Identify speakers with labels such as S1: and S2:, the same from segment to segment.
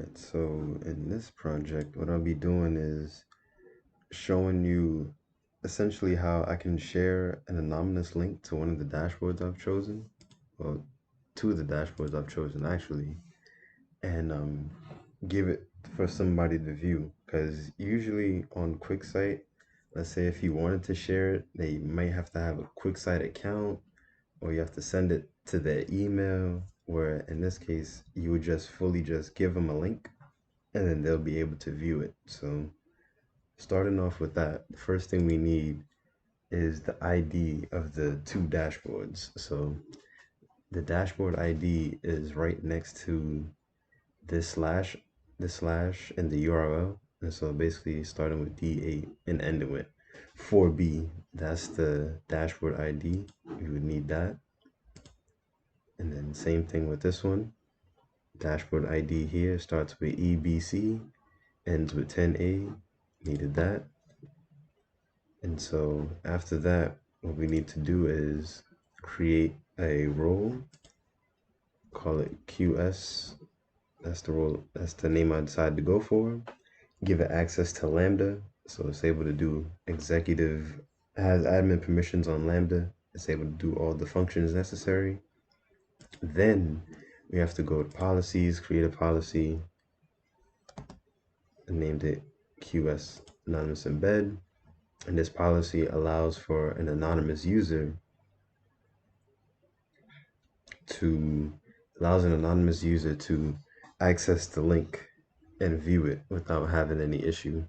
S1: Alright, so in this project, what I'll be doing is showing you essentially how I can share an anonymous link to one of the dashboards I've chosen, well, two of the dashboards I've chosen actually, and give it for somebody to view. Because usually on QuickSight, let's say if you wanted to share it, they might have to have a QuickSight account or you have to send it to their email, where in this case, you would just fully just give them a link and then they'll be able to view it. So starting off with that, the first thing we need is the ID of the two dashboards. So the dashboard ID is right next to this slash in the URL. And so basically starting with D8 and ending with 4B, that's the dashboard ID. You would need that. And then same thing with this one. Dashboard ID here starts with EBC, ends with 10A, needed that. And so after that, what we need to do is create a role, call it QS. That's the role, that's the name I decided to go for. Give it access to Lambda. So it's able to do executive, has admin permissions on Lambda. It's able to do all the functions necessary. Then we have to go to policies, create a policy, and named it QS anonymous embed. And this policy allows for an anonymous user to access the link and view it without having any issue.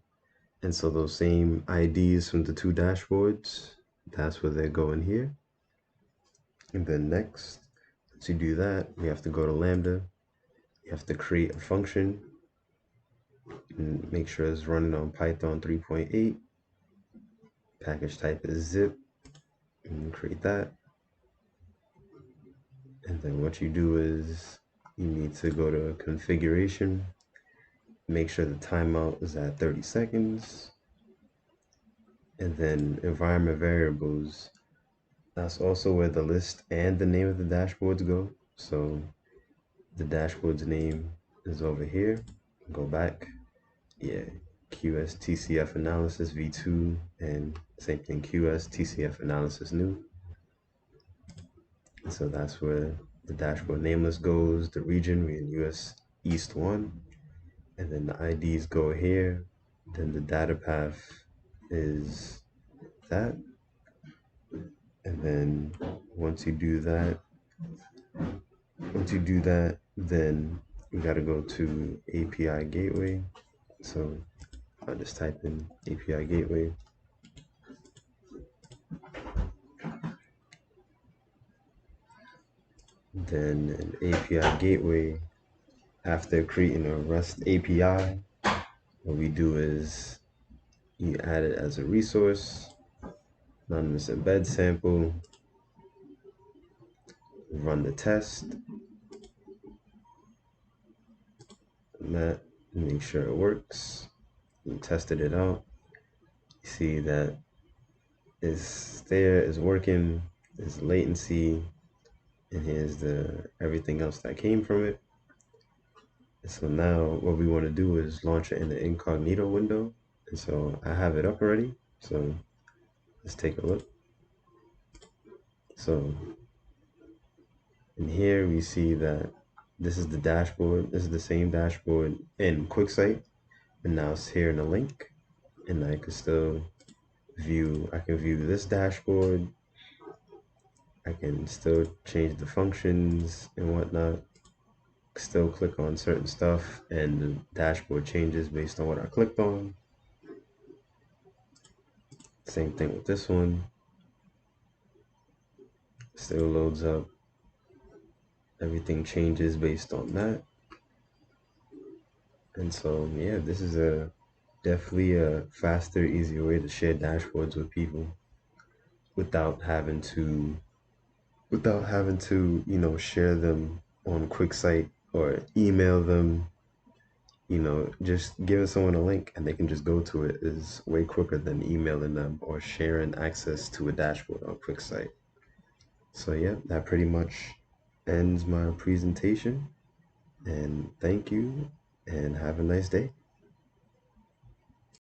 S1: And so those same IDs from the two dashboards, that's where they go in here. And then next, to do that, we have to go to Lambda. You have to create a function and make sure it's running on Python 3.8. Package type is zip, and create that. And then what you do is you need to go to configuration, make sure the timeout is at 30 seconds, and then environment variables. That's also where the list and the name of the dashboards go. So the dashboard's name is over here. Go back. Yeah, QS TCF analysis v2, and same thing, QS TCF analysis new. So that's where the dashboard nameless goes, the region, we're in US East 1, and then the IDs go here, then the data path is that, and then once you do that, then you gotta go to API gateway. So I'll just type in API gateway. Then an API gateway, after creating a REST API, what we do is you add it as a resource, anonymous embed sample, run the test, and that, make sure it works. We tested it out. You see that it's there, it's working, there's latency, and here's the everything else that came from it. So now what we want to do is launch it in the incognito window. And so I have it up already. So let's take a look. So in here we see that this is the dashboard. This is the same dashboard in QuickSight, and now it's here in a link. And I can still I can view this dashboard. I can still change the functions and whatnot. Still click on certain stuff and the dashboard changes based on what I clicked on. Same thing with this one. Still loads up. Everything changes based on that. And so yeah, this is definitely a faster, easier way to share dashboards with people without having to share them on QuickSight or email them. Just giving someone a link and they can just go to it is way quicker than emailing them or sharing access to a dashboard on QuickSight. So yeah, that pretty much ends my presentation, and thank you, and have a nice day.